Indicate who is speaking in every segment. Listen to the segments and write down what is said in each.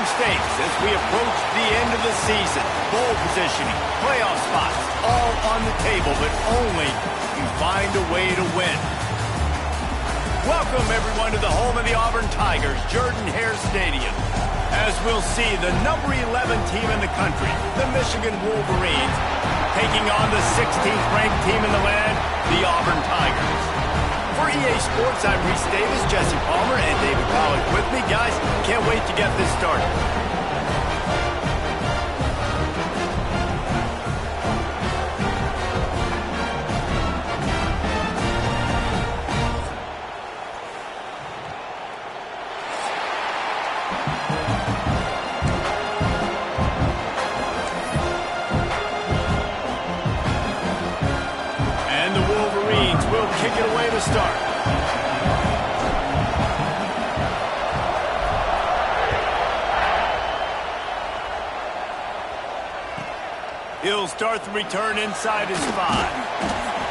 Speaker 1: Big-time stakes as we approach the end of the season. Bowl positioning, playoff spots, all on the table, but only if you find a way to win. Welcome, everyone, to the home of the Auburn Tigers, Jordan-Hare Stadium. As we'll see, the number 11 team in the country, the Michigan Wolverines, taking on the 16th ranked team in the land, the Auburn Tigers. For EA Sports, I'm Reese Davis, Jesse Palmer, and David Pollack with me. Guys, can't wait to get this started. And the Wolverines will kick it away to start. He'll start the return inside his 5.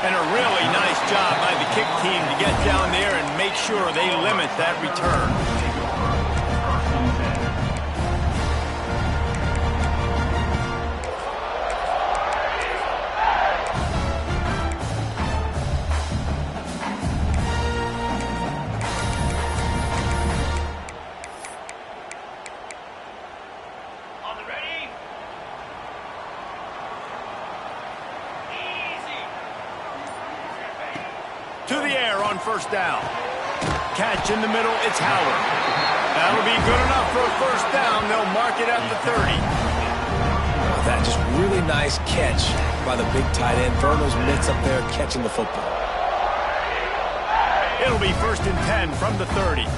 Speaker 1: And a really nice job by the kick team to get down there and make sure they limit that return. To the air on first down. Catch in the middle, it's Howard. That'll be good enough for a first down. They'll mark it at the 30.
Speaker 2: That just really nice catch by the big tight end. Verno's mitts up there catching the football.
Speaker 1: It'll be first and 10 from the 30.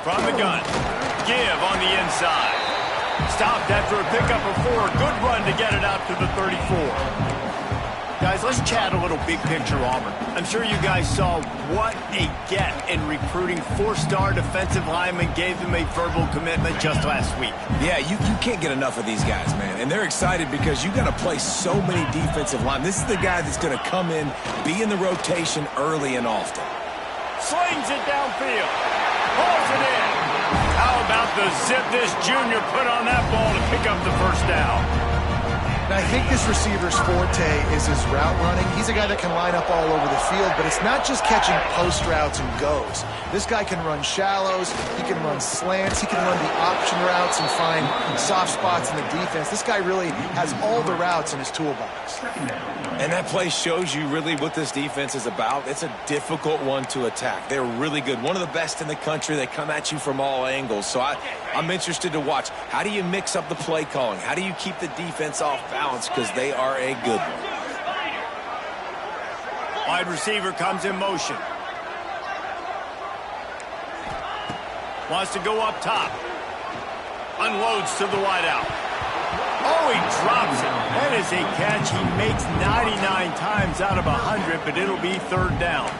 Speaker 1: From the gun. Give on the inside. Stopped after a pickup of 4. Good run to get it out to the 34. Guys, let's chat a little big picture Auburn. I'm sure you guys saw what a get in recruiting 4-star defensive linemen, gave them a verbal commitment just last week.
Speaker 2: Yeah, you can't get enough of these guys, man. And they're excited because you got to play so many defensive linemen. This is the guy that's going to come in, be in the rotation early and often.
Speaker 1: Slings it downfield. Pulls it in. How about the zip this junior put on that ball to pick up the first down?
Speaker 3: Now, I think this receiver's forte is his route running. He's a guy that can line up all over the field, but it's not just catching post routes and goes. This guy can run shallows, he can run slants, he can run the option routes and find soft spots in the defense. This guy really has all the routes in his toolbox.
Speaker 2: And that play shows you really what this defense is about. It's a difficult one to attack. They're really good. One of the best in the country. They come at you from all angles. So I'm interested to watch. How do you mix up the play calling? How do you keep the defense off balance? Because they are a good one.
Speaker 1: Wide receiver comes in motion. Wants to go up top. Unloads to the wideout. Oh, he drops it. That is a catch he makes 99 times out of 100, but it'll be third down.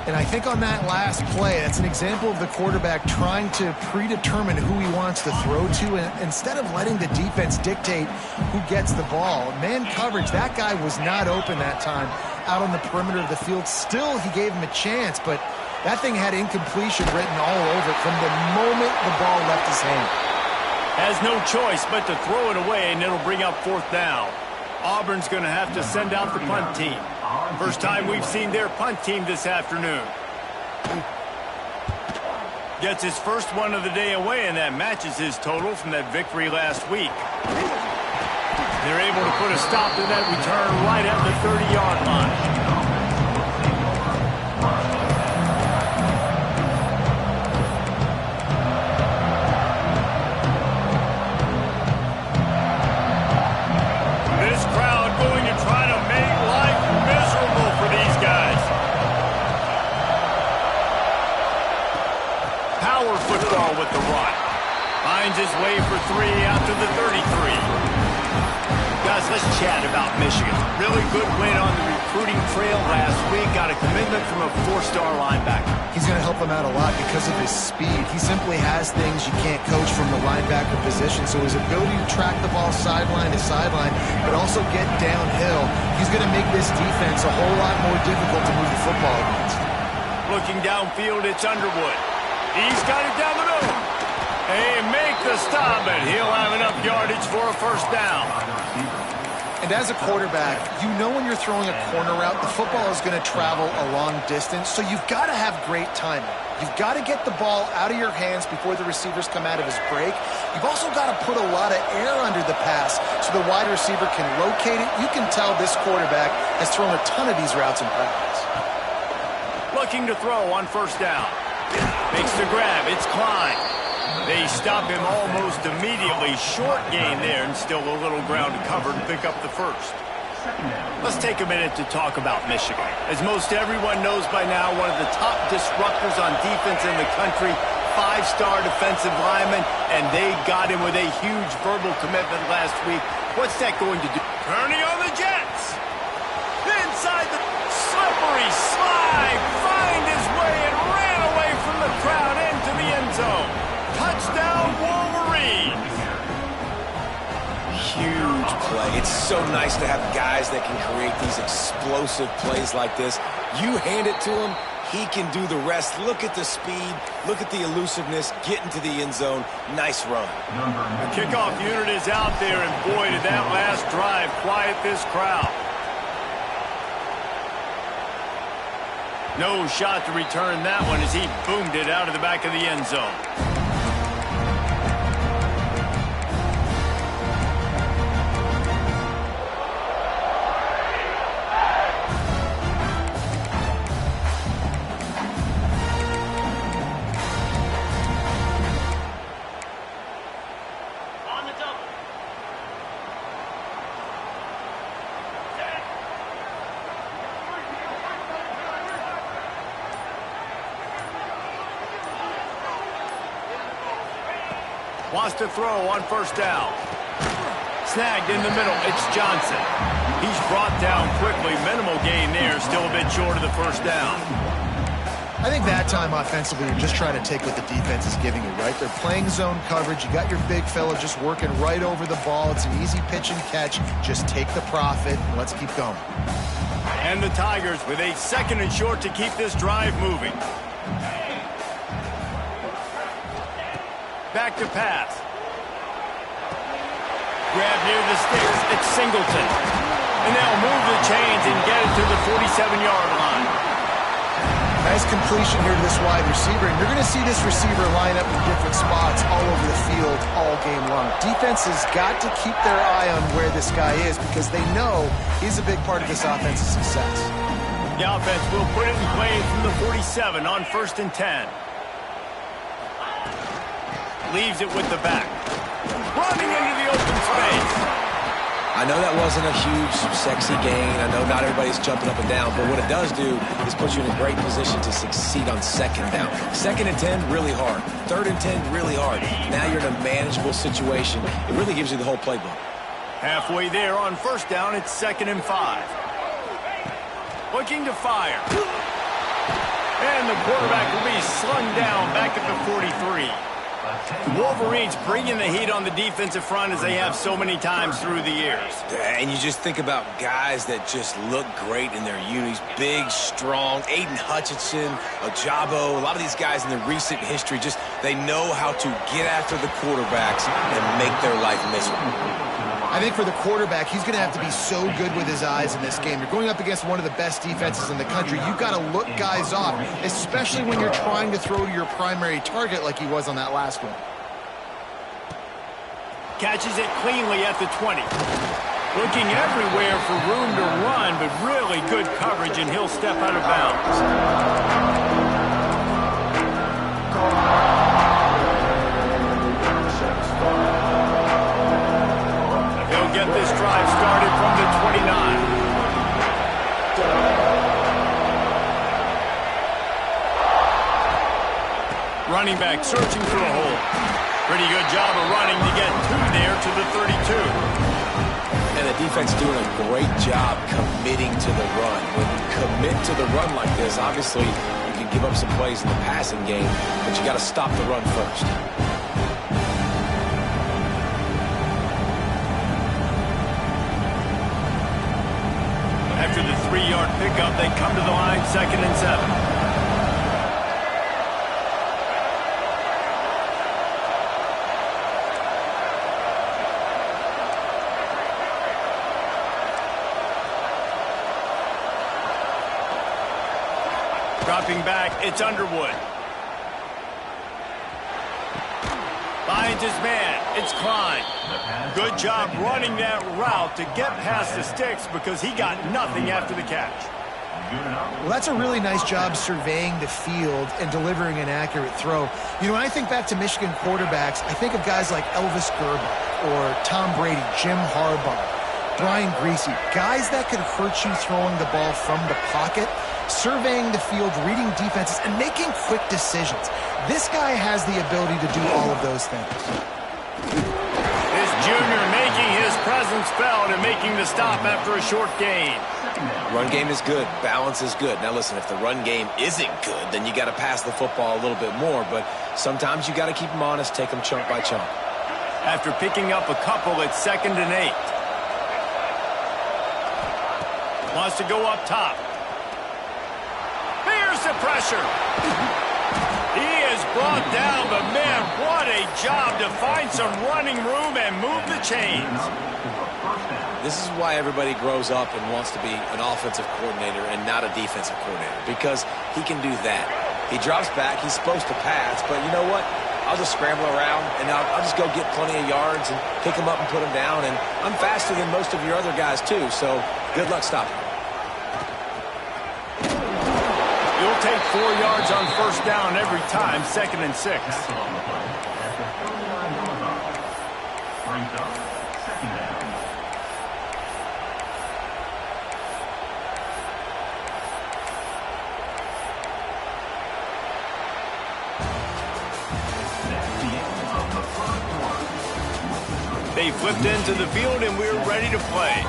Speaker 3: And I think on that last play, that's an example of the quarterback trying to predetermine who he wants to throw to, and instead of letting the defense dictate who gets the ball. Man coverage, that guy was not open that time out on the perimeter of the field. Still, he gave him a chance, but that thing had incompletion written all over it from the moment the ball left his hand.
Speaker 1: Has no choice but to throw it away, and it'll bring up fourth down. Auburn's going to have to send out the punt team. First time we've seen their punt team this afternoon. Gets his first one of the day away, and that matches his total from that victory last week. They're able to put a stop to that return right at the 30-yard line. With the run. Finds his way for 3 out to the 33. Guys, let's chat about Michigan. Really good win on the recruiting trail last week. Got a commitment from a 4-star linebacker.
Speaker 3: He's going to help them out a lot because of his speed. He simply has things you can't coach from the linebacker position. So his ability to track the ball sideline to sideline, but also get downhill, he's going to make this defense a whole lot more difficult to move the football against.
Speaker 1: Looking downfield, it's Underwood. He's got it down the middle. They make the stop, and he'll have enough yardage for a first down.
Speaker 3: And as a quarterback, you know when you're throwing a corner route, the football is going to travel a long distance, so you've got to have great timing. You've got to get the ball out of your hands before the receivers come out of his break. You've also got to put a lot of air under the pass so the wide receiver can locate it. You can tell this quarterback has thrown a ton of these routes in practice.
Speaker 1: Looking to throw on first down. Makes the grab. It's Klein. They stop him almost immediately. Short gain there, and still a little ground to cover to pick up the first. Let's take a minute to talk about Michigan. As most everyone knows by now, one of the top disruptors on defense in the country, five-star defensive lineman, and they got him with a huge verbal commitment last week. What's that going to do? Turning on the Jets. Inside the slippery slide, find his way and ran away from the crowd into the end zone. Touchdown, Wolverines.
Speaker 2: Huge play. It's so nice to have guys that can create these explosive plays like this. You hand it to him, he can do the rest. Look at the speed. Look at the elusiveness. Get into the end zone. Nice run.
Speaker 1: The kickoff unit is out there, and boy, did that last drive quiet this crowd. No shot to return that one as he boomed it out of the back of the end zone. Wants to throw on first down. Snagged in the middle. It's Johnson. He's brought down quickly. Minimal gain there. Still a bit short of the first down.
Speaker 3: I think that time offensively, you're just trying to take what the defense is giving you, right? They're playing zone coverage. You got your big fella just working right over the ball. It's an easy pitch and catch. Just take the profit and let's keep going.
Speaker 1: And the Tigers with a second and short to keep this drive moving. Back to pass. Grab near the sticks. It's Singleton. And they'll move the chains and get it to the 47-yard line.
Speaker 3: Nice completion here to this wide receiver. And you're going to see this receiver line up in different spots all over the field all game long. Defense has got to keep their eye on where this guy is because they know he's a big part of this offense's success.
Speaker 1: The offense will put it in play from the 47 on 1st and 10. Leaves it with the back. Running into the open space.
Speaker 2: I know that wasn't a huge, sexy gain. I know not everybody's jumping up and down, but what it does do is put you in a great position to succeed on second down. 2nd and 10, really hard. 3rd and 10, really hard. Now you're in a manageable situation. It really gives you the whole playbook.
Speaker 1: Halfway there on first down, it's 2nd and 5. Looking to fire. And the quarterback will be slung down back at the 43. Wolverines bringing the heat on the defensive front as they have so many times through the years.
Speaker 2: And you just think about guys that just look great in their unis. Big, strong, Aiden Hutchinson, Ojabo, a lot of these guys in the recent history, just they know how to get after the quarterbacks and make their life miserable.
Speaker 3: I think for the quarterback, he's going to have to be so good with his eyes in this game. You're going up against one of the best defenses in the country. You've got to look guys off, especially when you're trying to throw to your primary target like he was on that last one.
Speaker 1: Catches it cleanly at the 20. Looking everywhere for room to run, but really good coverage, and he'll step out of bounds. Get this drive started from the 29. Running back searching for a hole. Pretty good job of running to get there to the 32.
Speaker 2: And the defense doing a great job committing to the run. When you commit to the run like this, obviously you can give up some plays in the passing game, but you got to stop the run first.
Speaker 1: After the 3-yard pickup, they come to the line, 2nd and 7. Stepping back, it's Underwood. Finds his man. It's Klein. Good job running that route to get past the sticks because he got nothing after the catch.
Speaker 3: Well, that's a really nice job surveying the field and delivering an accurate throw. You know, when I think back to Michigan quarterbacks, I think of guys like Elvis Grbac or Tom Brady, Jim Harbaugh, Brian Griese, guys that could hurt you throwing the ball from the pocket, surveying the field, reading defenses, and making quick decisions. This guy has the ability to do all of those things.
Speaker 1: This junior making his presence felt and making the stop after a short gain.
Speaker 2: Run game is good. Balance is good. Now, listen, if the run game isn't good, then you got to pass the football a little bit more. But sometimes you got to keep them honest, take them chunk by chunk.
Speaker 1: After picking up a couple, it's 2nd and 8. Wants to go up top. Here's the pressure. He is brought down, but man, what a job to find some running room and move the chains.
Speaker 2: This is why everybody grows up and wants to be an offensive coordinator and not a defensive coordinator, because he can do that. He drops back, he's supposed to pass, but you know what? I'll just scramble around, and I'll just go get plenty of yards and pick him up and put him down, and I'm faster than most of your other guys, too, so good luck stopping.
Speaker 1: You'll take 4 yards on 1st down every time, 2nd and 6. They flipped into the field, and we're ready to play.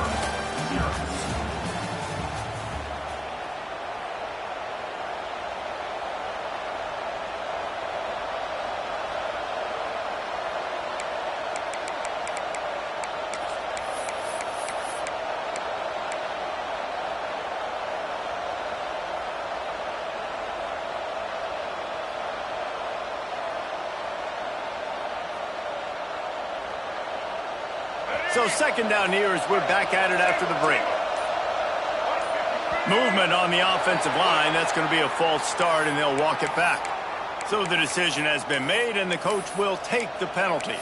Speaker 1: So 2nd down here as we're back at it after the break. Movement on the offensive line. That's going to be a false start, and they'll walk it back. So the decision has been made, and the coach will take the penalty.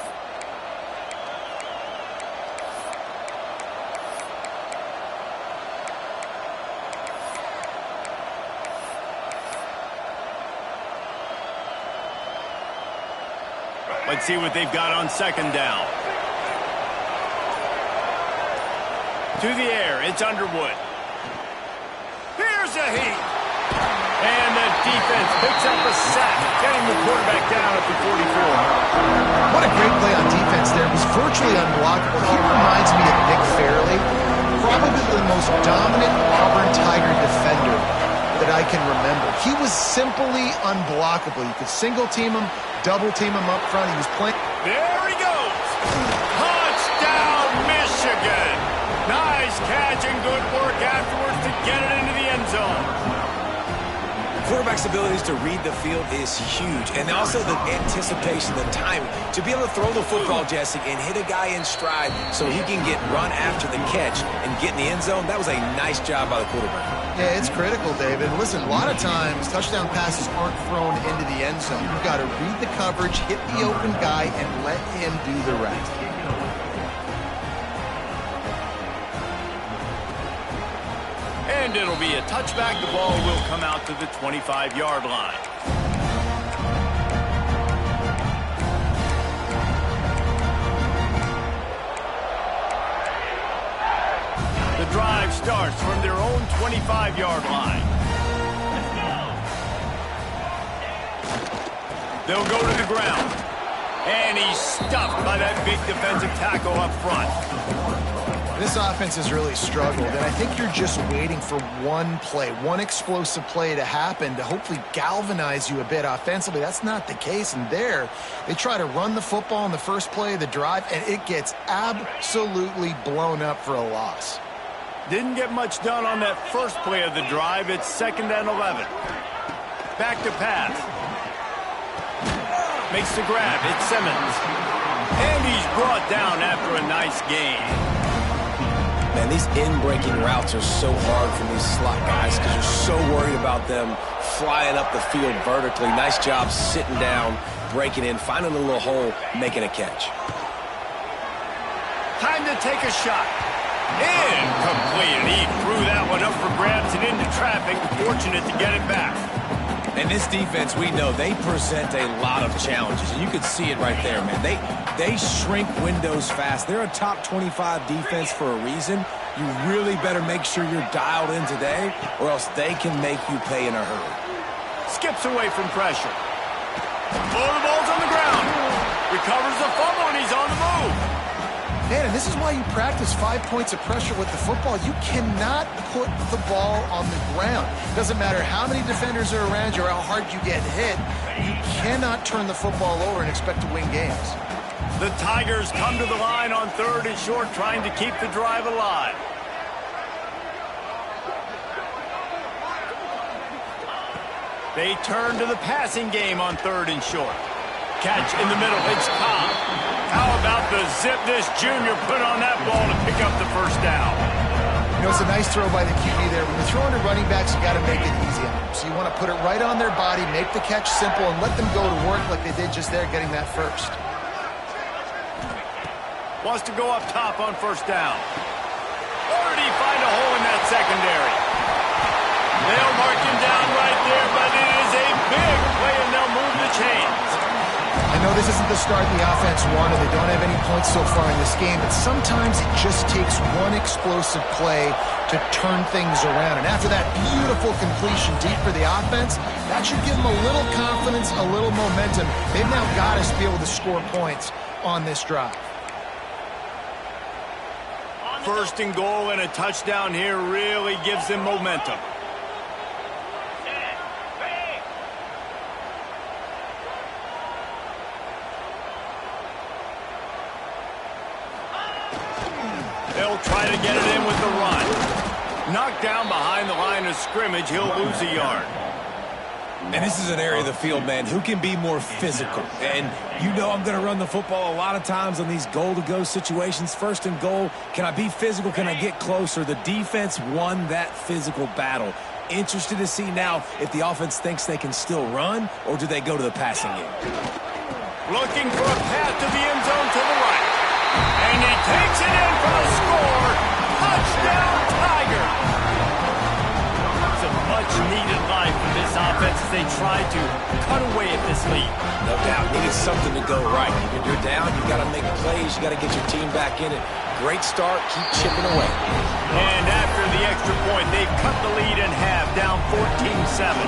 Speaker 1: Let's see what they've got on 2nd down. To the air, it's Underwood. Here's a heat. And the defense picks up a sack, getting the quarterback down at the 44.
Speaker 3: What a great play on defense there. It was virtually unblockable. He reminds me of Nick Fairley, probably the most dominant Auburn Tiger defender that I can remember. He was simply unblockable. You could single team him, double team him up front. He was playing.
Speaker 1: There he goes. Touchdown, Michigan. Nice catch and good work afterwards to get it into the end zone.
Speaker 2: Quarterback's abilities to read the field is huge, and also the anticipation, the timing. To be able to throw the football, Jesse, and hit a guy in stride so he can get run after the catch and get in the end zone, that was a nice job by the quarterback.
Speaker 3: Yeah, it's critical, David. Listen, a lot of times touchdown passes aren't thrown into the end zone. You've got to read the coverage, hit the open guy, and let him do the rest.
Speaker 1: And it'll be a touchback. The ball will come out to the 25-yard line. The drive starts from their own 25-yard line. They'll go to the ground. And he's stuffed by that big defensive tackle up front.
Speaker 3: This offense has really struggled, and I think you're just waiting for one play, one explosive play to happen to hopefully galvanize you a bit offensively. That's not the case, and there, they try to run the football in the first play of the drive, and it gets absolutely blown up for a loss.
Speaker 1: Didn't get much done on that first play of the drive. It's 2nd and 11. Back to pass. Makes the grab. It's Simmons. And he's brought down after a nice gain.
Speaker 2: Man, these in-breaking routes are so hard for these slot guys because you're so worried about them flying up the field vertically. Nice job sitting down, breaking in, finding a little hole, making a catch.
Speaker 1: Time to take a shot. Incomplete. He threw that one up for grabs and into traffic. Fortunate to get it back.
Speaker 2: And this defense, we know, they present a lot of challenges. And you can see it right there, man. They shrink windows fast. They're a top 25 defense for a reason. You really better make sure you're dialed in today, or else they can make you pay in a hurry.
Speaker 1: Skips away from pressure. Oh, the ball's on the ground. Recovers the fumble, and he's on the move.
Speaker 3: Man, and this is why you practice 5 points of pressure with the football. You cannot put the ball on the ground. Doesn't matter how many defenders are around you or how hard you get hit. You cannot turn the football over and expect to win games.
Speaker 1: The Tigers come to the line on 3rd and short, trying to keep the drive alive. They turn to the passing game on 3rd and short. Catch in the middle. It's Cobb. How about the zip this junior put on that ball to pick up the first down?
Speaker 3: You know, it's a nice throw by the QB there. When you're throwing to running backs, you got to make it easy on them. So you want to put it right on their body, make the catch simple, and let them go to work like they did just there, getting that first.
Speaker 1: Wants to go up top on 1st down. Already find a hole in that secondary. They'll mark him down right there, but it is a big play, and they'll move the chains.
Speaker 3: I know this isn't the start the offense wanted. They don't have any points so far in this game, but sometimes it just takes one explosive play to turn things around. And after that beautiful completion deep for the offense, that should give them a little confidence, a little momentum. They've now got to be able to score points on this drive.
Speaker 1: 1st and goal, and a touchdown here really gives them momentum. They'll try to get it in with the run. Knocked down behind the line of scrimmage, he'll lose a yard.
Speaker 2: And this is an area of the field, man, who can be more physical. And you know I'm going to run the football a lot of times on these goal-to-go situations. 1st and goal, can I be physical? Can I get closer? The defense won that physical battle. Interested to see now if the offense thinks they can still run, or do they go to the passing game?
Speaker 1: Looking for a path to the end zone to the right. And he takes it in for the score. Touchdown, Tiger. It's a much-needed line for this offense as they try to cut away at this lead.
Speaker 2: No doubt. Needed something to go right. When you're down, you got to make plays. You got to get your team back in it. Great start. Keep chipping away.
Speaker 1: And after the extra point, they've cut the lead in half, down 14-7.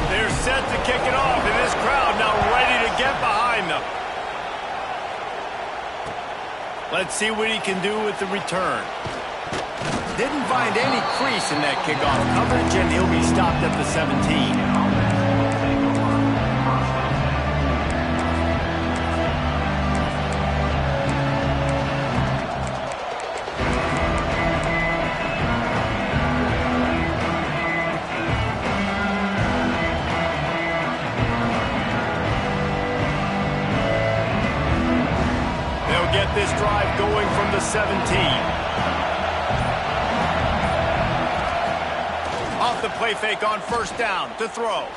Speaker 1: They're set to kick it off, and this crowd now ready to get behind them. Let's see what he can do with the return. Didn't find any crease in that kickoff coverage, and he'll be stopped at the 17. Get this drive going from the 17. Off the play fake on 1st down to throw.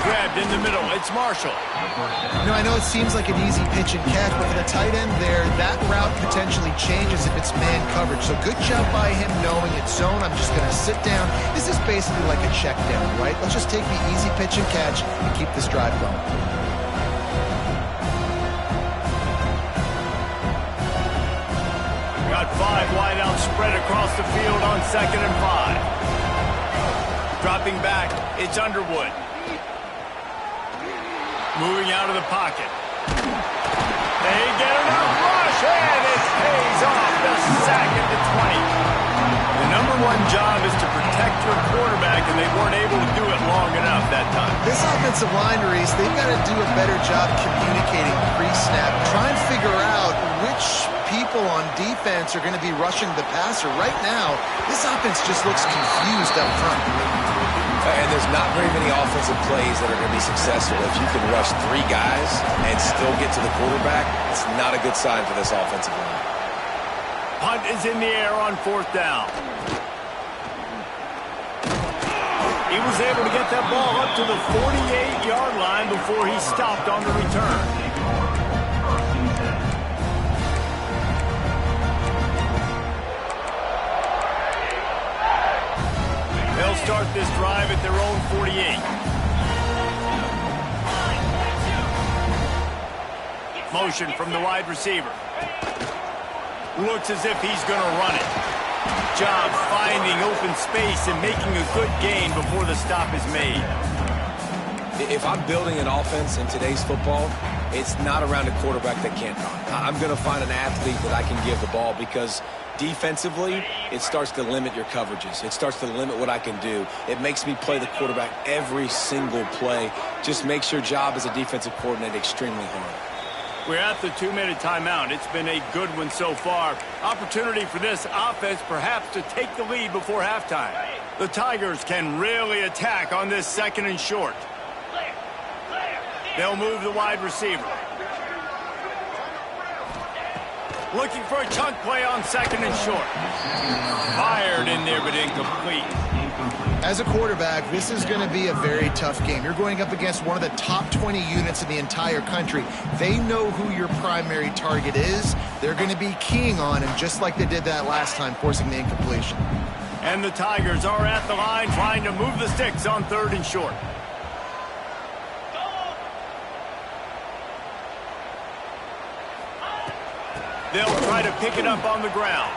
Speaker 1: Grabbed in the middle. It's Marshall.
Speaker 3: You know, I know it seems like an easy pitch and catch, but for the tight end there, that route potentially changes if it's man coverage. So good job by him knowing it's zone. I'm just going to sit down. This is basically like a check down, right? Let's just take the easy pitch and catch and keep this drive going.
Speaker 1: Got 5 wide out spread across the field on 2nd and 5. Dropping back, it's Underwood. Moving out of the pocket. They get enough rush, and it pays off. The sack at the 20. The #1 job is to protect your quarterback, and they weren't able to do it long enough that time.
Speaker 3: This offensive line, Reese, they've got to do a better job communicating pre-snap. Try and figure out which people on defense are going to be rushing the passer. Right now, this offense just looks confused up front.
Speaker 2: And there's not very many offensive plays that are going to be successful. If you can rush 3 guys and still get to the quarterback, it's not a good sign for this offensive line.
Speaker 1: Punt is in the air on 4th down. He was able to get that ball up to the 48-yard line before he stopped on the return. They'll start this drive at their own 48. Motion from the wide receiver. Looks as if he's going to run it. Job finding open space and making a good gain before the stop is made.
Speaker 2: If I'm building an offense in today's football, it's not around a quarterback that can't run. I'm going to find an athlete that I can give the ball because defensively, it starts to limit your coverages. It starts to limit what I can do. It makes me play the quarterback every single play. Just makes your job as a defensive coordinator extremely hard.
Speaker 1: We're at the 2-minute timeout. It's been a good one so far. Opportunity for this offense perhaps to take the lead before halftime. The Tigers can really attack on this 2nd and short. They'll move the wide receiver. Looking for a chunk play on 2nd and short. Fired in there but incomplete.
Speaker 3: As a quarterback, this is going to be a very tough game. You're going up against one of the top 20 units in the entire country. They know who your primary target is. They're going to be keying on him just like they did that last time, forcing the incompletion.
Speaker 1: And the Tigers are at the line trying to move the sticks on 3rd and short. They'll try to pick it up on the ground.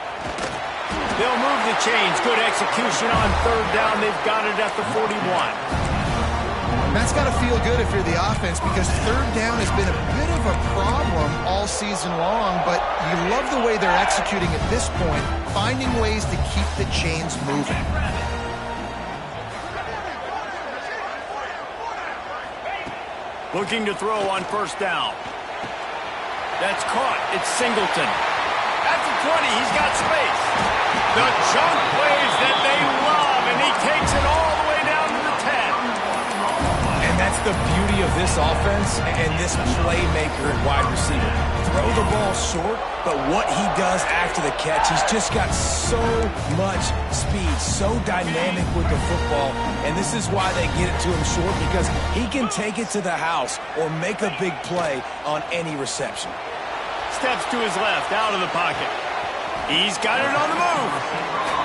Speaker 1: They'll move the chains. Good execution on 3rd down. They've got it at the 41.
Speaker 3: That's got to feel good if you're the offense because 3rd down has been a bit of a problem all season long, but you love the way they're executing at this point, finding ways to keep the chains moving.
Speaker 1: Looking to throw on 1st down. That's caught. It's Singleton. At the 20, he's got space. The chunk plays that they love, and he takes it all the way down to the 10.
Speaker 2: And that's the beauty of this offense and this playmaker at wide receiver. Throw the ball short, but what he does after the catch, he's just got so much speed, so dynamic with the football, and this is why they get it to him short, because he can take it to the house or make a big play on any reception.
Speaker 1: Steps to his left, out of the pocket. He's got it on the move.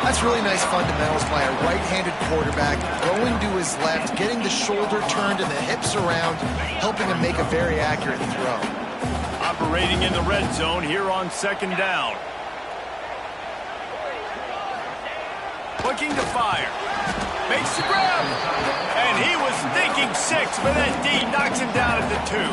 Speaker 3: That's really nice fundamentals by a right-handed quarterback, going to his left, getting the shoulder turned and the hips around, helping him make a very accurate throw.
Speaker 1: Operating in the red zone here on 2nd down. Looking to fire. Makes the grab. And he was thinking 6, but that D knocks him down at the 2.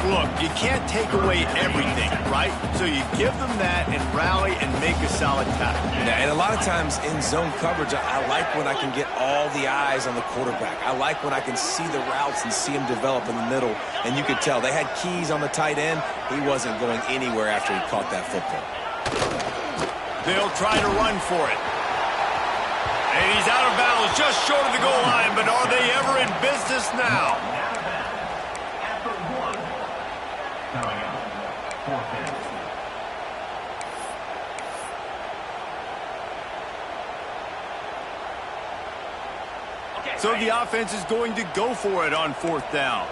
Speaker 1: Look, you can't take away everything, right? So you give them that and rally and make a solid tackle.
Speaker 2: Yeah, and a lot of times in zone coverage, I like when I can get all the eyes on the quarterback. I like when I can see the routes and see him develop in the middle. And you could tell they had keys on the tight end. He wasn't going anywhere after he caught that football.
Speaker 1: They'll try to run for it. And he's out of bounds just short of the goal line, but are they ever in business now? So the offense is going to go for it on 4th down.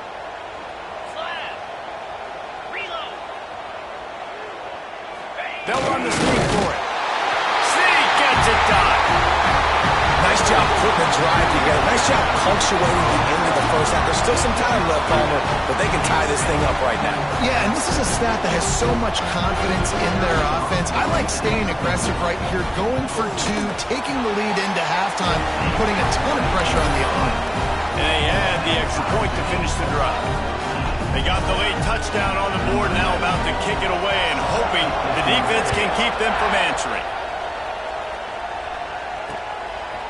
Speaker 1: They'll run the sneak for it. Sneak gets it done.
Speaker 2: Nice job putting the drive together. Nice job punctuating the end of the first half. There's still some time left, Palmer, but they can tie this thing up right now.
Speaker 3: Yeah, and this is a stat that has so much confidence in their offense. I like staying aggressive right here, going for 2, taking the lead into halftime, putting a ton of pressure on the opponent.
Speaker 1: And they had the extra point to finish the drive. They got the late touchdown on the board, now about to kick it away and hoping the defense can keep them from answering.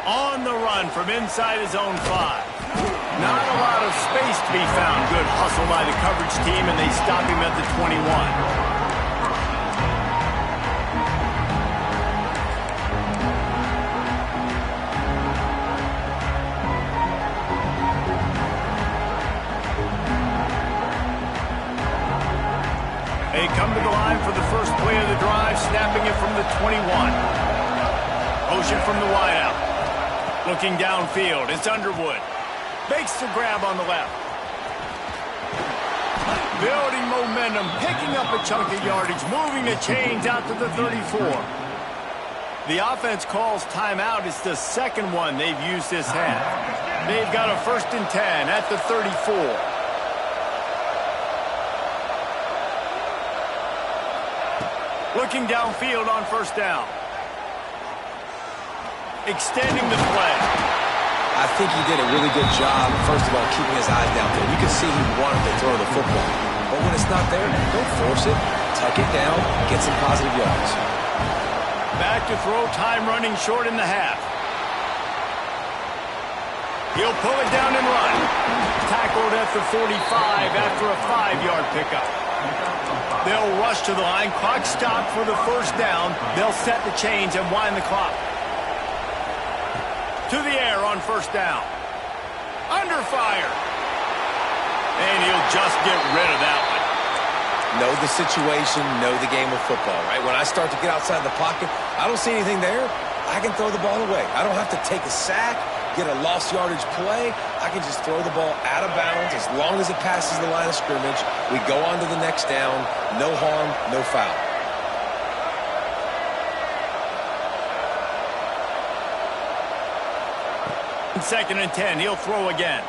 Speaker 1: On the run from inside his own 5. Not a lot of space to be found. Good hustle by the coverage team, and they stop him at the 21. A They come to the line for the first play of the drive, snapping it from the 21. Motion from the wideout. Looking downfield, it's Underwood. Makes the grab on the left. Building momentum, picking up a chunk of yardage, moving the chains out to the 34. The offense calls timeout. It's the second one they've used this half. They've got a 1st and 10 at the 34. Looking downfield on 1st down. Extending the play.
Speaker 2: I think he did a really good job, first of all, keeping his eyes downfield. You can see he wanted to throw the football. But when it's not there, don't force it. Tuck it down, get some positive yards.
Speaker 1: Back to throw, time running short in the half. He'll pull it down and run. Tackled at the 45 after a 5-yard pickup. They'll rush to the line. Clock stopped for the 1st down. They'll set the chains and wind the clock. To the air on 1st down. Under fire. And he'll just get rid of that one.
Speaker 2: Know the situation, know the game of football, right? When I start to get outside the pocket, I don't see anything there. I can throw the ball away. I don't have to take a sack, get a lost yardage play. I can just throw the ball out of bounds as long as it passes the line of scrimmage. We go on to the next down. No harm, no foul.
Speaker 1: 2nd and 10. He'll throw again.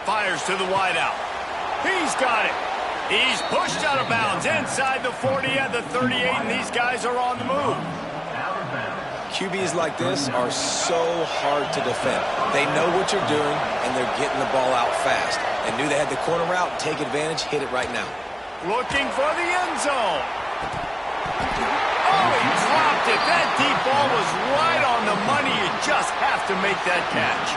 Speaker 1: Fires to the wideout. He's got it. He's pushed out of bounds inside the 40 at the 38, and these guys are on the move.
Speaker 2: QBs like this are so hard to defend. They know what you're doing, and they're getting the ball out fast. They knew they had the corner route. Take advantage. Hit it right now.
Speaker 1: Looking for the end zone. Oh, he dropped it. That deep ball was right on the money. You just have to make that catch.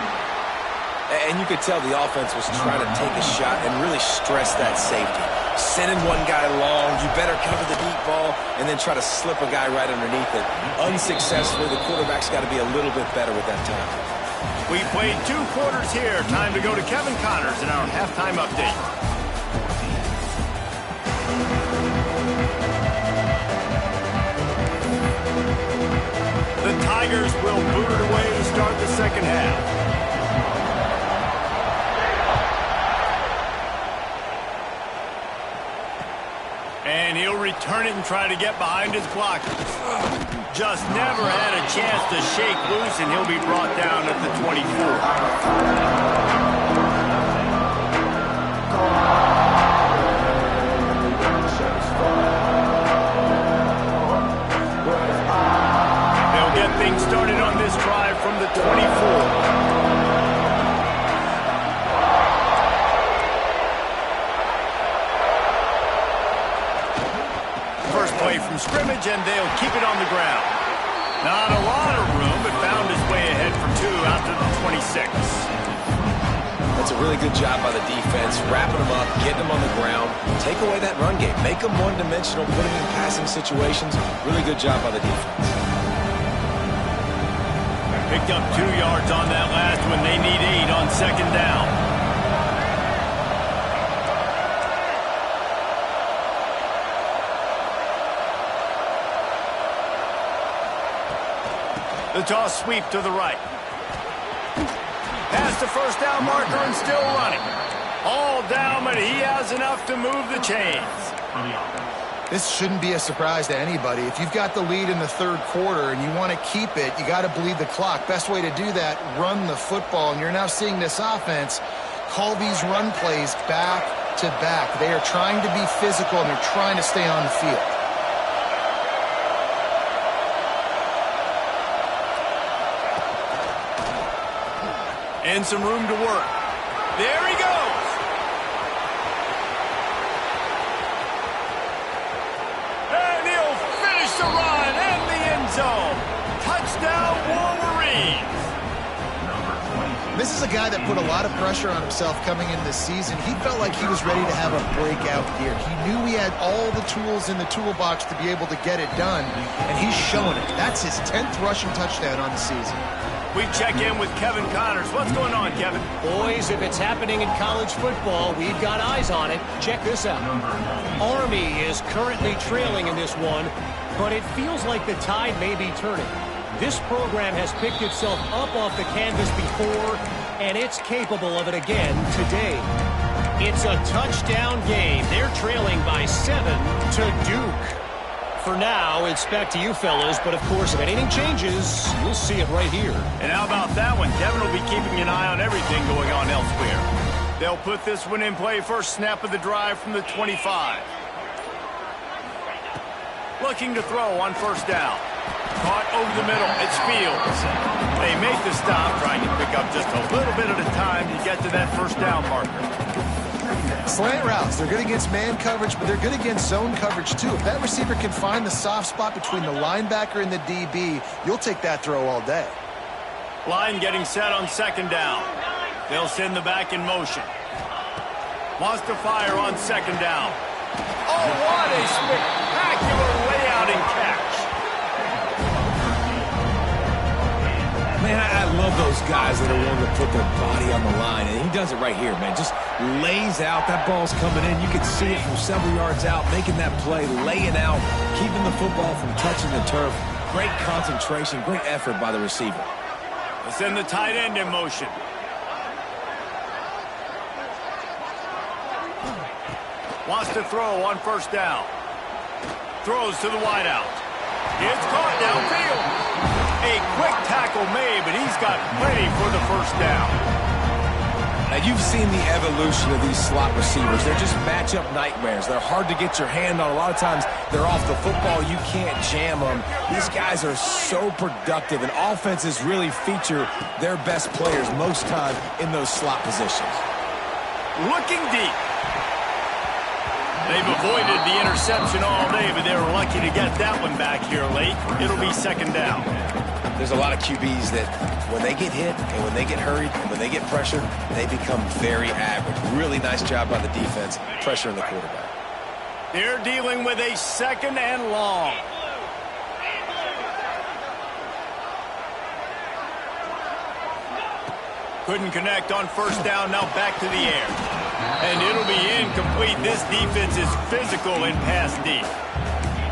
Speaker 2: And you could tell the offense was trying to take a shot and really stress that safety. Sending one guy long, you better cover the deep ball, and then try to slip a guy right underneath it. Unsuccessfully, the quarterback's got to be a little bit better with that time.
Speaker 1: We played 2 quarters here. Time to go to Kevin Connors in our halftime update. The Tigers will boot it away to start the second half. And he'll return it and try to get behind his blockers. Just never had a chance to shake loose, and he'll be brought down at the 24. They'll get things started on this drive from the 24. Play from scrimmage, and they'll keep it on the ground. Not a lot of room, but found his way ahead for 2 out to the 26.
Speaker 2: That's a really good job by the defense, wrapping them up, getting them on the ground. Take away that run game. Make them one-dimensional, put them in passing situations. Really good job by the defense.
Speaker 1: Picked up 2 yards on that last one. They need 8 on 2nd down. The toss sweep to the right. Past the 1st down marker and still running. All down, but he has enough to move the chains.
Speaker 3: This shouldn't be a surprise to anybody. If you've got the lead in the 3rd quarter and you want to keep it, you got to bleed the clock. Best way to do that, run the football. And you're now seeing this offense call these run plays back to back. They are trying to be physical, and they're trying to stay on the field.
Speaker 1: And some room to work. There he goes. And he'll finish the run in the end zone. Touchdown, Wolverines.
Speaker 3: This is a guy that put a lot of pressure on himself coming into this season. He felt like he was ready to have a breakout year. He knew he had all the tools in the toolbox to be able to get it done, and he's showing it. That's his 10th rushing touchdown on the season.
Speaker 1: We check in with Kevin Connors. What's going on, Kevin?
Speaker 4: Boys, if it's happening in college football, we've got eyes on it. Check this out. Army is currently trailing in this one, but it feels like the tide may be turning. This program has picked itself up off the canvas before, and it's capable of it again today. It's a touchdown game. They're trailing by 7 to Duke. For now, it's back to you fellas, but of course, if anything changes, you'll see it right here.
Speaker 1: And how about that one? Kevin will be keeping an eye on everything going on elsewhere. They'll put this one in play first snap of the drive from the 25. Looking to throw on first down. Caught over the middle. It's Fields. They make the stop, trying to pick up just a little bit at a time to get to that first down marker.
Speaker 3: Slant routes, they're good against man coverage, but they're good against zone coverage too. If that receiver can find the soft spot between the linebacker and the DB, you'll take that throw all day.
Speaker 1: Line getting set on second down. They'll send the back in motion. Wants to fire on second down. Oh, what a spectacular layout and catch.
Speaker 2: Man, I love those guys that are willing to put their body on the line, and he does it right here, man. Just lays out. That ball's coming in. You can see it from several yards out, making that play, laying out, keeping the football from touching the turf. Great concentration, great effort by the receiver.
Speaker 1: Let's send the tight end in motion. Wants to throw on first down. Throws to the wideout. It's caught downfield. A quick tackle made, but he's got plenty for the first down.
Speaker 2: Now, you've seen the evolution of these slot receivers. They're just matchup nightmares. They're hard to get your hand on. A lot of times, they're off the football. You can't jam them. These guys are so productive, and offenses really feature their best players most time in those slot positions.
Speaker 1: Looking deep. They've avoided the interception all day, but they were lucky to get that one back here late. It'll be second down.
Speaker 2: There's a lot of QBs that when they get hit and when they get hurried and when they get pressured, they become very average. Really nice job by the defense pressuring the quarterback.
Speaker 1: They're dealing with a second and long. Couldn't connect on first down, now back to the air. And it'll be incomplete. This defense is physical in pass deep.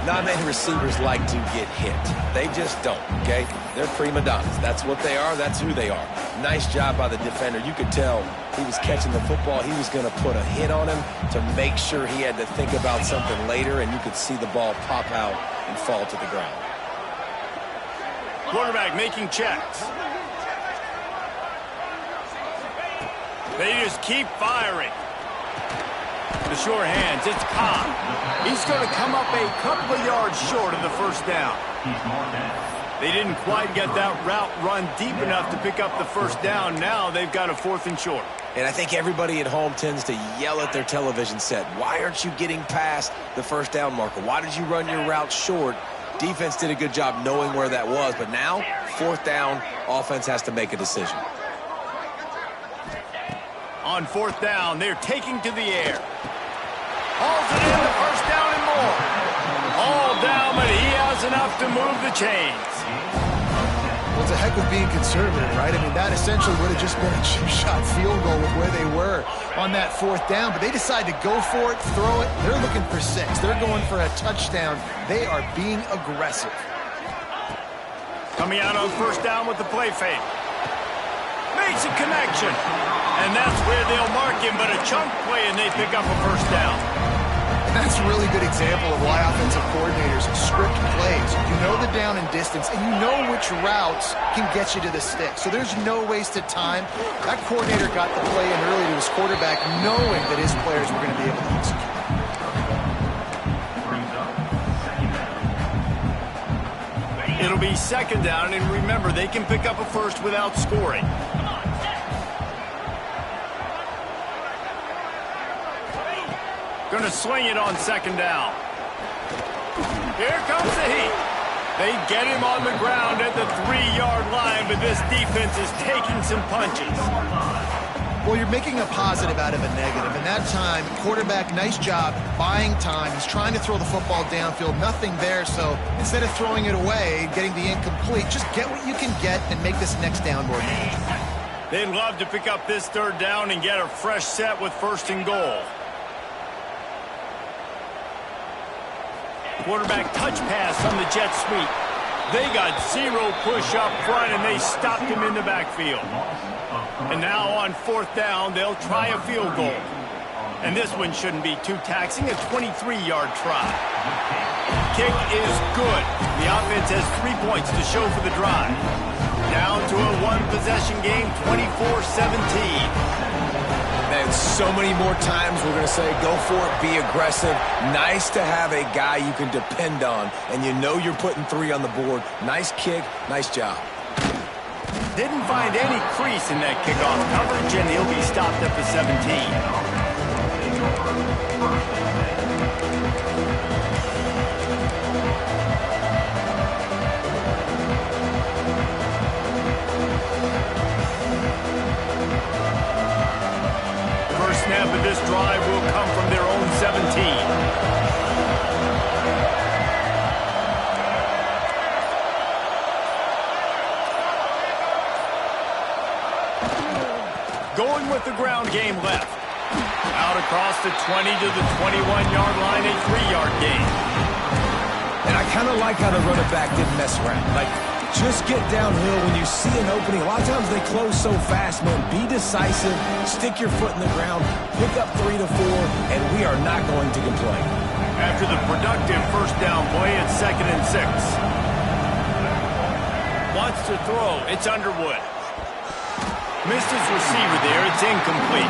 Speaker 2: Not many receivers like to get hit. They just don't, okay? They're prima donnas. That's what they are. That's who they are. Nice job by the defender. You could tell he was catching the football. He was going to put a hit on him to make sure he had to think about something later, and you could see the ball pop out and fall to the ground.
Speaker 1: Quarterback making checks. They just keep firing. The sure hands, it's Cobb. He's going to come up a couple of yards short of the first down. They didn't quite get that route run deep enough to pick up the first down. Now they've got a fourth and short.
Speaker 2: And I think everybody at home tends to yell at their television set. Why aren't you getting past the first down marker? Why did you run your route short? Defense did a good job knowing where that was. But now, fourth down, offense has to make a decision.
Speaker 1: On fourth down, they're taking to the air. Hauls it in, the first down and more. All down, but he has enough to move the chains.
Speaker 3: Well, it's a heck of being conservative, right? I mean, that essentially would have just been a chip shot field goal with where they were on that fourth down. But they decide to go for it, throw it. They're looking for 6. They're going for a touchdown. They are being aggressive.
Speaker 1: Coming out on first down with the play fake. Makes a connection. And that's where they'll mark him, but a chunk play, and they pick up a first down.
Speaker 3: And that's a really good example of why offensive coordinators script plays. You know the down and distance, and you know which routes can get you to the stick. So there's no wasted time. That coordinator got the play in early to his quarterback, knowing that his players were going to be able to execute.
Speaker 1: It'll be second down, and remember, they can pick up a first without scoring. Going to swing it on second down. Here comes the heat. They get him on the ground at the 3-yard line, but this defense is taking some punches.
Speaker 3: Well, you're making a positive out of a negative. And that time, quarterback, nice job buying time. He's trying to throw the football downfield. Nothing there. So instead of throwing it away, getting the incomplete, just get what you can get and make this next down more meaningful.
Speaker 1: They'd love to pick up this third down and get a fresh set with 1st and goal. Quarterback touch pass on the jet sweep. They got 0 push up front, and they stopped him in the backfield. And now on 4th down, they'll try a field goal. And this one shouldn't be too taxing, a 23-yard try. Kick is good. The offense has 3 points to show for the drive. Down to a one-possession game, 24-17.
Speaker 2: And so many more times we're going to say, go for it, be aggressive. Nice to have a guy you can depend on, and you know you're putting 3 on the board. Nice kick, nice job.
Speaker 1: Didn't find any crease in that kickoff coverage, and he'll be stopped at the 17. Snap of this drive will come from their own 17. Going with the ground game left. Out across the 20 to the 21-yard line, a 3-yard gain.
Speaker 2: And I kind of like how the running back didn't mess around. Just get downhill when you see an opening. A lot of times they close so fast, man. Be decisive, stick your foot in the ground, pick up 3 to 4, and we are not going to complain.
Speaker 1: After the productive 1st down play, it's 2nd and 6. Wants to throw. It's Underwood. Missed his receiver there. It's incomplete.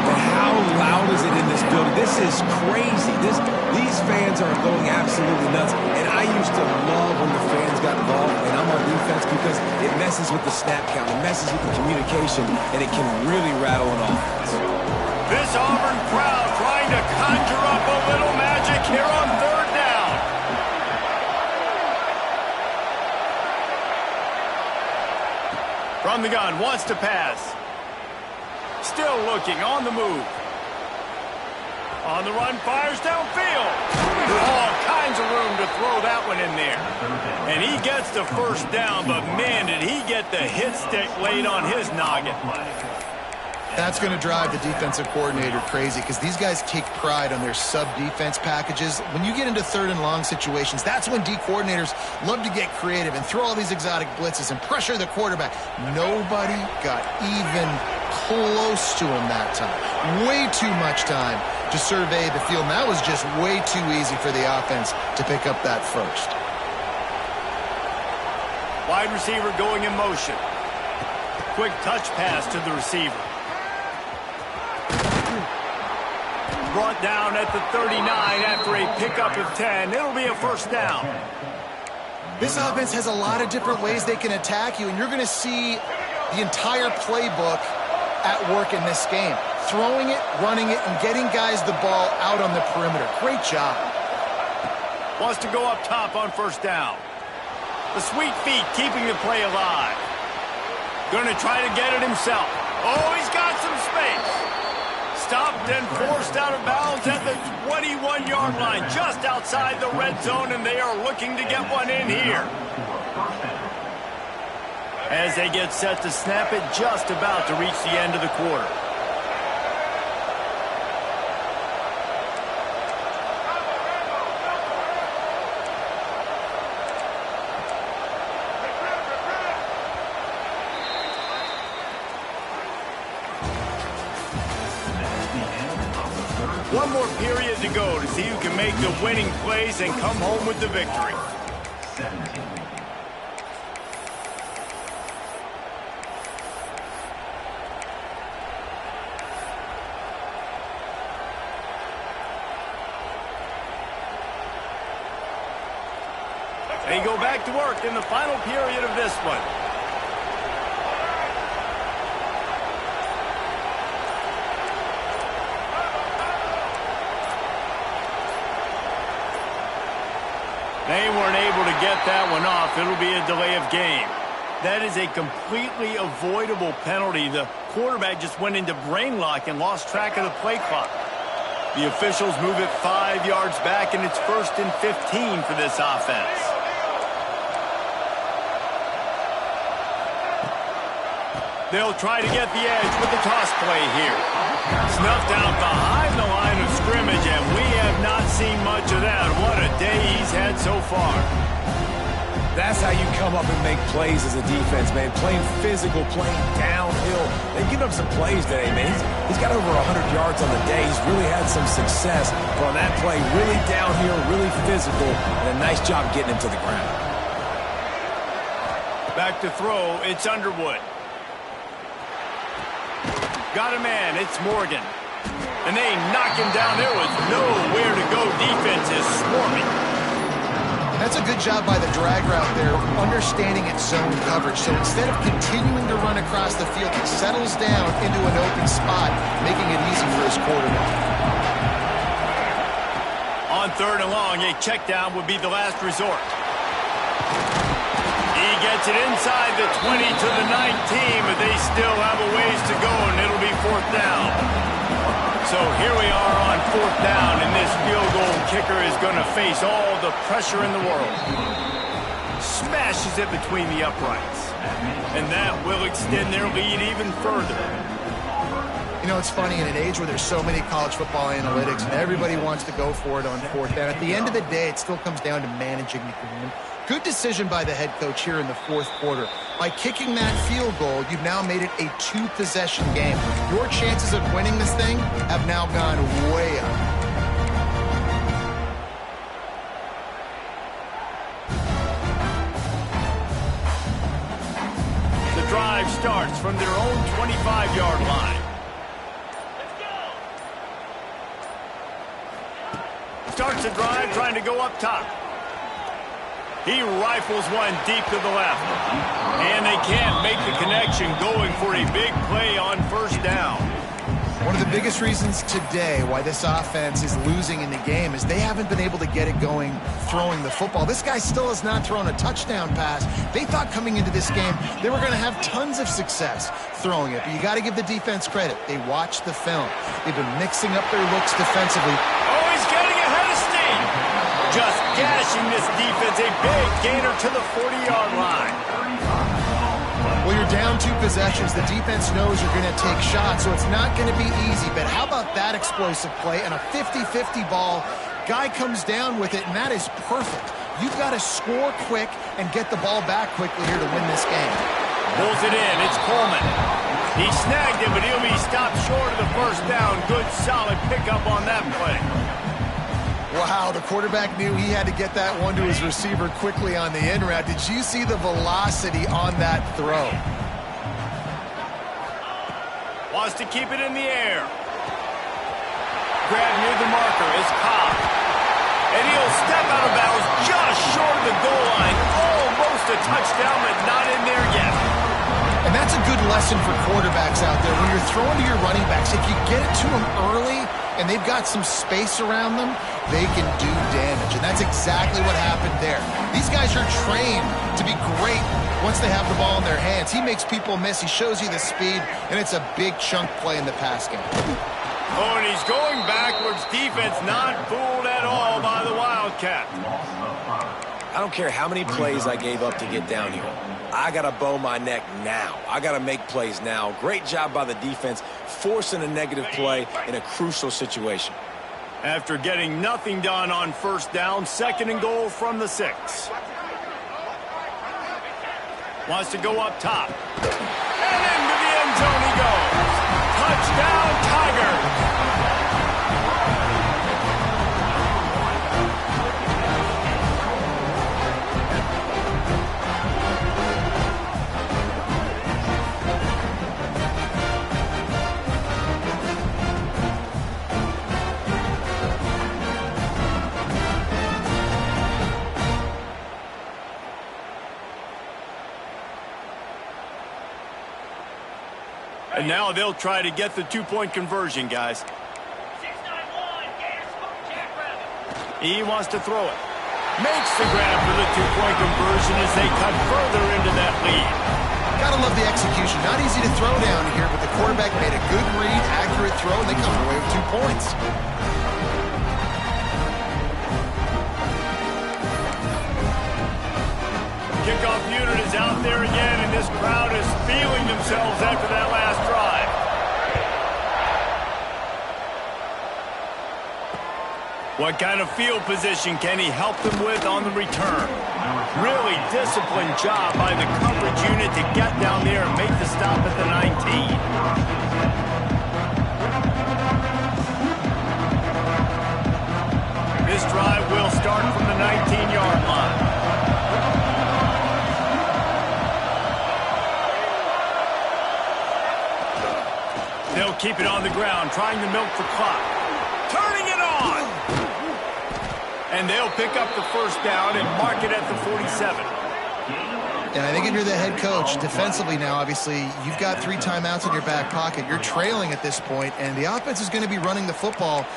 Speaker 2: But how loud is it in this building? This is crazy. These fans are going absolutely nuts. And I used to love when the fans got involved, and I'm on defense, because it messes with the snap count. It messes with the communication, and it can really rattle an offense.
Speaker 1: This Auburn crowd trying to conjure up a little magic here on 3rd down. From the gun, wants to pass. Still looking, on the move. On the run, fires downfield. All kinds of room to throw that one in there. And he gets the 1st down, but man, did he get the hit stick laid on his noggin.
Speaker 3: That's going to drive the defensive coordinator crazy, because these guys take pride on their sub-defense packages. When you get into 3rd and long situations, that's when D coordinators love to get creative and throw all these exotic blitzes and pressure the quarterback. Nobody got even close to him that time. Way too much time to survey the field. And that was just way too easy for the offense to pick up that 1st.
Speaker 1: Wide receiver going in motion. Quick touch pass to the receiver. Brought down at the 39 after a pickup of 10. It'll be a 1st down.
Speaker 3: This offense has a lot of different ways they can attack you, and you're going to see the entire playbook at work in this game. Throwing it, running it, and getting guys the ball out on the perimeter. Great job.
Speaker 1: Wants to go up top on 1st down. The sweet feet keeping the play alive. Going to try to get it himself. Oh, he's got some space. Stopped and forced out of bounds at the 21-yard line, just outside the red zone, and they are looking to get one in here. As they get set to snap it, just about to reach the end of the quarter. One more period to go to see who can make the winning plays and come home with the victory. They go back to work in the final period of this one. They weren't able to get that one off. It'll be a delay of game. That is a completely avoidable penalty. The quarterback just went into brain lock and lost track of the play clock. The officials move it 5 yards back, and it's 1st and 15 for this offense. They'll try to get the edge with the toss play here. Snuffed out behind the line of scrimmage, and we have not seen much of that. What a day he's had so far.
Speaker 2: That's how you come up and make plays as a defense, man. Playing physical, playing downhill. They've given up some plays today, man. He's got over 100 yards on the day. He's really had some success. But on that play, really downhill, really physical, and a nice job getting him to the ground.
Speaker 1: Back to throw, it's Underwood. Got a man, it's Morgan. And they knock him down. There was nowhere to go. Defense is swarming.
Speaker 3: That's a good job by the drag route there, understanding its zone coverage. So instead of continuing to run across the field, he settles down into an open spot, making it easy for his quarterback.
Speaker 1: On 3rd and long, a check down would be the last resort. He gets it inside the 20 to the 19, but they still have a ways to go, and it'll be 4th down. So here we are on 4th down, and this field goal kicker is going to face all the pressure in the world. Smashes it between the uprights. And that will extend their lead even further.
Speaker 3: You know, it's funny, in an age where there's so many college football analytics and everybody wants to go for it on 4th down, at the end of the day, it still comes down to managing the game. Good decision by the head coach here in the 4th quarter. By kicking that field goal, you've now made it a 2-possession game. Your chances of winning this thing have now gone way up.
Speaker 1: The drive starts from their own 25-yard line. Starts the drive trying to go up top. He rifles one deep to the left. And they can't make the connection, going for a big play on 1st down.
Speaker 3: One of the biggest reasons today why this offense is losing in the game is they haven't been able to get it going throwing the football. This guy still has not thrown a touchdown pass. They thought coming into this game they were going to have tons of success throwing it. But you got to give the defense credit. They watched the film. They've been mixing up their looks defensively.
Speaker 1: Oh, he's getting ahead of steam. Just gashing this defense. A big gainer to the 40-yard line.
Speaker 3: Well, you're down 2 possessions. The defense knows you're going to take shots, so it's not going to be easy. But how about that explosive play and a 50-50 ball? Guy comes down with it, and that is perfect. You've got to score quick and get the ball back quickly here to win this game.
Speaker 1: Pulls it in. It's Coleman. He snagged it, but he'll be stopped short of the 1st down. Good, solid pickup on that play.
Speaker 3: Wow, the quarterback knew he had to get that one to his receiver quickly on the in route. Did you see the velocity on that throw?
Speaker 1: Wants to keep it in the air. Grab near the marker is Cobb. And he'll step out of bounds just short of the goal line. Almost a touchdown, but not in there yet.
Speaker 3: And that's a good lesson for quarterbacks out there. When you're throwing to your running backs, if you get it to them early and they've got some space around them, they can do damage. And that's exactly what happened there. These guys are trained to be great once they have the ball in their hands. He makes people miss. He shows you the speed, and it's a big chunk play in the pass game.
Speaker 1: Oh, and he's going backwards. Defense not fooled at all by the Wildcat.
Speaker 2: I don't care how many plays I gave up to get down here. I got to bow my neck now. I got to make plays now. Great job by the defense, forcing a negative play in a crucial situation.
Speaker 1: After getting nothing done on 1st down, 2nd and goal from the 6. Wants to go up top. And into the end zone he goes. Touchdown, Tigers! And now they'll try to get the 2-point conversion, guys. He wants to throw it. Makes the grab for the two-point conversion as they cut further into that lead.
Speaker 3: Gotta love the execution. Not easy to throw down here, but the quarterback made a good read, accurate throw, and they come away with 2 points.
Speaker 1: Kickoff unit is out there again, and this crowd is feeling themselves after that last drive. What kind of field position can he help them with on the return? Really disciplined job by the coverage unit to get down there and make the stop at the 19. This drive will start from the 19-yard line. They'll keep it on the ground, trying to milk the clock. Turning it on! And they'll pick up the first down and mark it at the 47.
Speaker 3: And I think if you're the head coach, defensively now, obviously, you've got 3 timeouts in your back pocket. You're trailing at this point, and the offense is going to be running the football,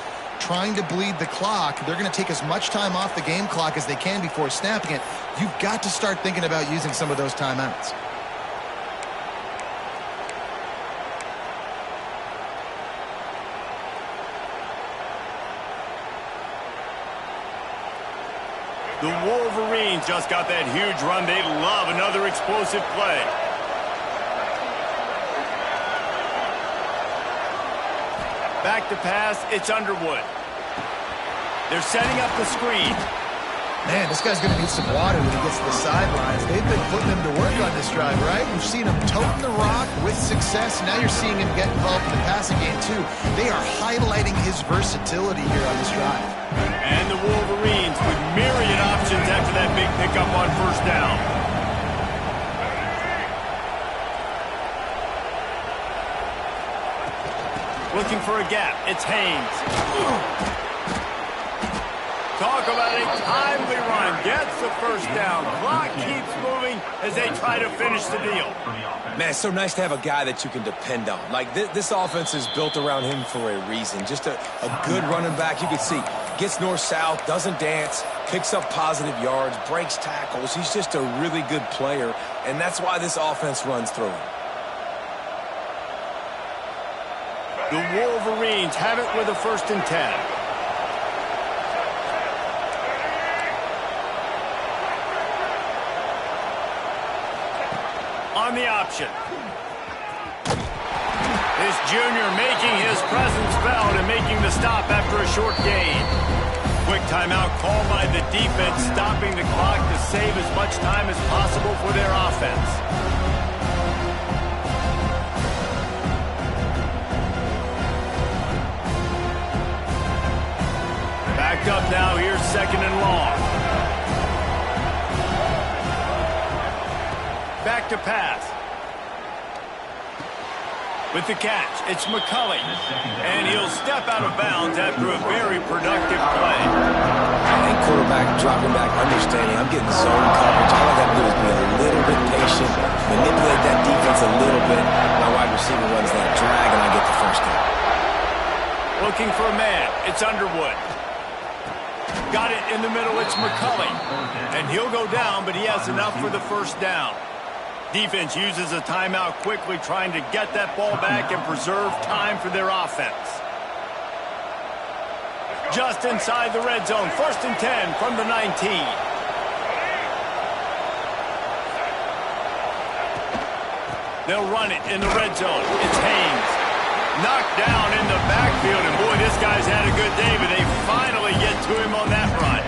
Speaker 3: trying to bleed the clock. They're going to take as much time off the game clock as they can before snapping it. You've got to start thinking about using some of those timeouts.
Speaker 1: The Wolverines just got that huge run. They love another explosive play. Back to pass, it's Underwood. They're setting up the screen.
Speaker 3: Man, this guy's going to need some water when he gets to the sidelines. They've been putting him to work on this drive, right? We've seen him toting the rock with success. Now you're seeing him get involved in the passing game, too. They are highlighting his versatility here on this drive.
Speaker 1: And the Wolverines with myriad options after that big pickup on first down. Looking for a gap. It's Haynes. Talk about a timely run. Gets the first down. Clock keeps moving as they try to finish the deal.
Speaker 2: Man, it's so nice to have a guy that you can depend on. Like, this offense is built around him for a reason. Just a good running back. You can see, gets north-south, doesn't dance, picks up positive yards, breaks tackles. He's just a really good player, and that's why this offense runs through him.
Speaker 1: The Wolverines have it with a 1st and 10. On the option. This junior making his presence felt and making the stop after a short gain. Quick timeout called by the defense, stopping the clock to save as much time as possible for their offense. Backed up now, here's 2nd and long. Back to pass. With the catch, it's McCulley. And he'll step out of bounds after a very productive play.
Speaker 2: I think quarterback dropping back, understanding I'm getting zone coverage. All I got to do is be a little bit patient, manipulate that defense a little bit. My wide receiver runs that drag, and I get the first down.
Speaker 1: Looking for a man. It's Underwood. Got it in the middle. It's McCulley. And he'll go down, but he has enough for the first down. Defense uses a timeout quickly, trying to get that ball back and preserve time for their offense. Just inside the red zone, 1st and 10 from the 19. They'll run it in the red zone. It's Haynes. Knocked down in the backfield, and boy, this guy's had a good day, but they finally get to him on that run.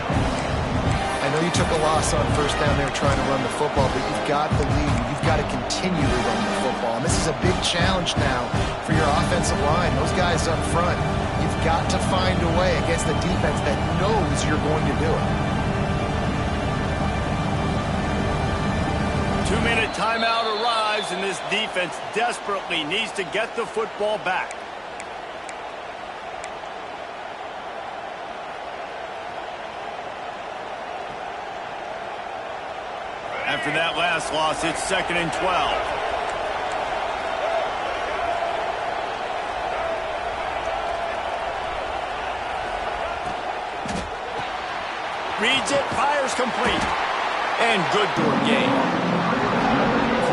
Speaker 3: I know you took a loss on first down there trying to run the football, but you've got the lead. You've got to continue to run the football. And this is a big challenge now for your offensive line. Those guys up front, you've got to find a way against the defense that knows you're going to do it.
Speaker 1: 2-minute timeout arrives, and this defense desperately needs to get the football back. After that last loss, it's 2nd and 12. Reads it, fires complete. And good for a gain.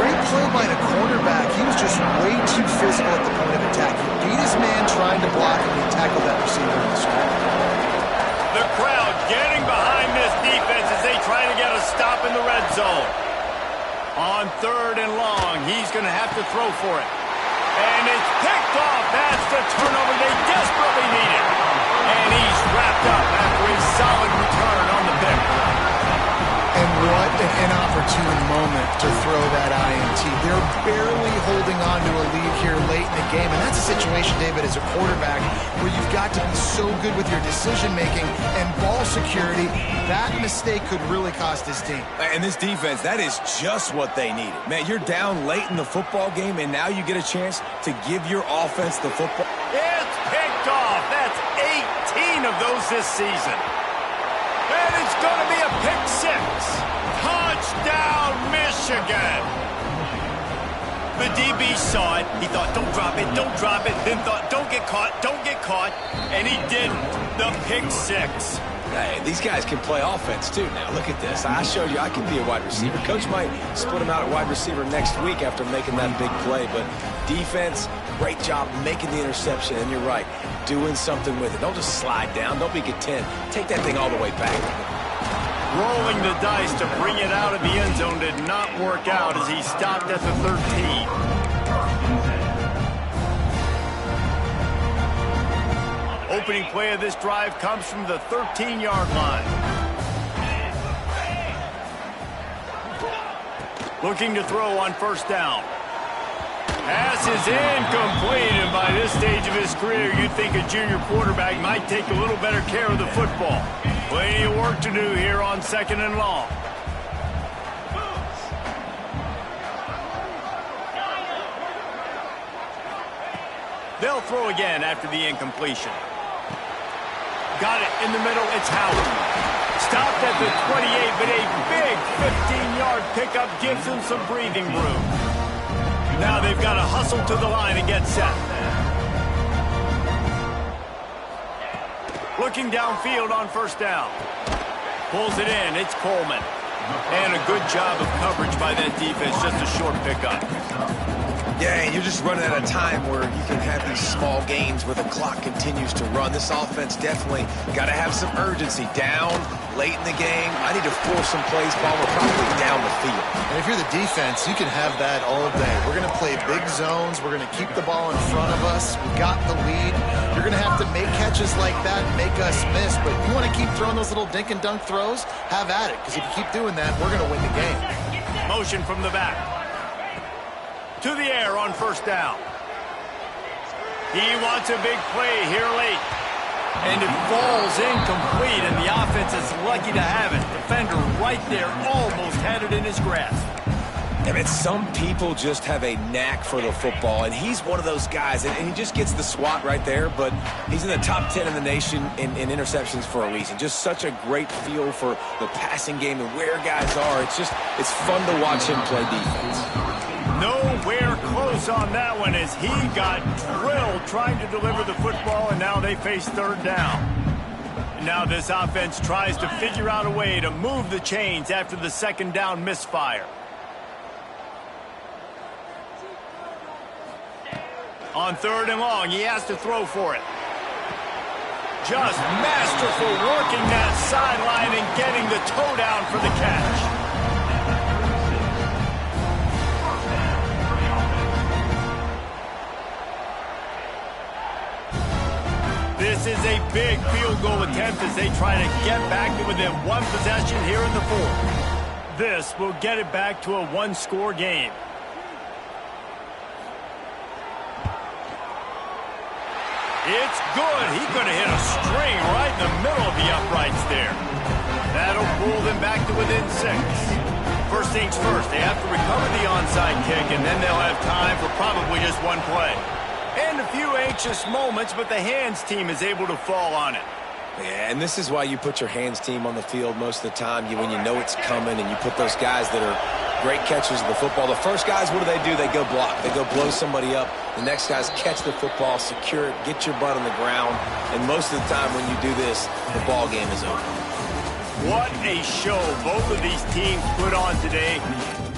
Speaker 3: Great play by the cornerback. He was just way too physical at the point of attack. He beat his man trying to block him and tackled that receiver in the screen.
Speaker 1: The crowd getting behind this defense as they try to get a stop in the red zone. On 3rd and long, he's going to have to throw for it. And it's picked off. That's the turnover they desperately needed. And he's wrapped up after a solid return on the pick.
Speaker 3: And what an inopportune moment to throw that INT. They're barely holding on to a lead here late in the game. And that's a situation, David, as a quarterback, where you've got to be so good with your decision-making and ball security. That mistake could really cost his team.
Speaker 2: And this defense, that is just what they needed. Man, you're down late in the football game, and now you get a chance to give your offense the football.
Speaker 1: It's picked off. That's 18 of those this season. And it's going to be a pick 6. Touchdown, Michigan. The DB saw it. He thought, don't drop it, don't drop it. Then thought, don't get caught, don't get caught. And he didn't. The pick 6.
Speaker 2: Hey, these guys can play offense, too, now. Look at this. I showed you I can be a wide receiver. Coach might split him out at wide receiver next week after making that big play. But defense, great job making the interception. And you're right, doing something with it. Don't just slide down. Don't be content. Take that thing all the way back.
Speaker 1: Rolling the dice to bring it out of the end zone did not work out as he stopped at the 13. Opening play of this drive comes from the 13-yard line. Looking to throw on 1st down. Pass is incomplete, and by this stage of his career, you'd think a junior quarterback might take a little better care of the football. Plenty of work to do here on 2nd and long. They'll throw again after the incompletion. Got it in the middle. It's Howard. Stopped at the 28, but a big 15-yard pickup gives him some breathing room. Now they've got to hustle to the line and get set. Looking downfield on 1st down. Pulls it in. It's Coleman. And a good job of coverage by that defense. Just a short pickup.
Speaker 2: Yeah, and you're just running at a time where you can have these small gains where the clock continues to run. This offense definitely got to have some urgency. Down late in the game, I need to force some plays while we're probably down the field.
Speaker 3: And if you're the defense, you can have that all day. We're going to play big zones. We're going to keep the ball in front of us. We've got the lead. You're going to have to make catches like that and make us miss. But you want to keep throwing those little dink and dunk throws? Have at it. Because if you keep doing that, we're going to win the game.
Speaker 1: Motion from the back. To the air on 1st down. He wants a big play here late. And it falls incomplete, and the offense is lucky to have it. Defender right there almost had it in his grasp.
Speaker 2: I mean, some people just have a knack for the football, and he's one of those guys, and he just gets the swat right there, but he's in the top 10 in the nation in interceptions for a reason. Just such a great feel for the passing game and where guys are. It's fun to watch him play defense.
Speaker 1: Nowhere close on that one as he got drilled trying to deliver the football, and now they face 3rd down. Now this offense tries to figure out a way to move the chains after the 2nd down misfire. On 3rd and long, he has to throw for it. Just masterful working that sideline and getting the toe down for the catch. This is a big field goal attempt as they try to get back to within 1 possession here in the 4th. This will get it back to a 1-score game. It's good. He could have hit a string right in the middle of the uprights there. That'll pull them back to within 6. First things first, they have to recover the onside kick, and then they'll have time for probably just one play. And a few anxious moments, but the hands team is able to fall on it.
Speaker 2: Yeah, and this is why you put your hands team on the field most of the time when you know it's coming, and you put those guys that are great catchers of the football. The first guys, what do? They go block. They go blow somebody up. The next guys catch the football, secure it, get your butt on the ground. And most of the time when you do this, the ball game is over.
Speaker 1: What a show both of these teams put on today.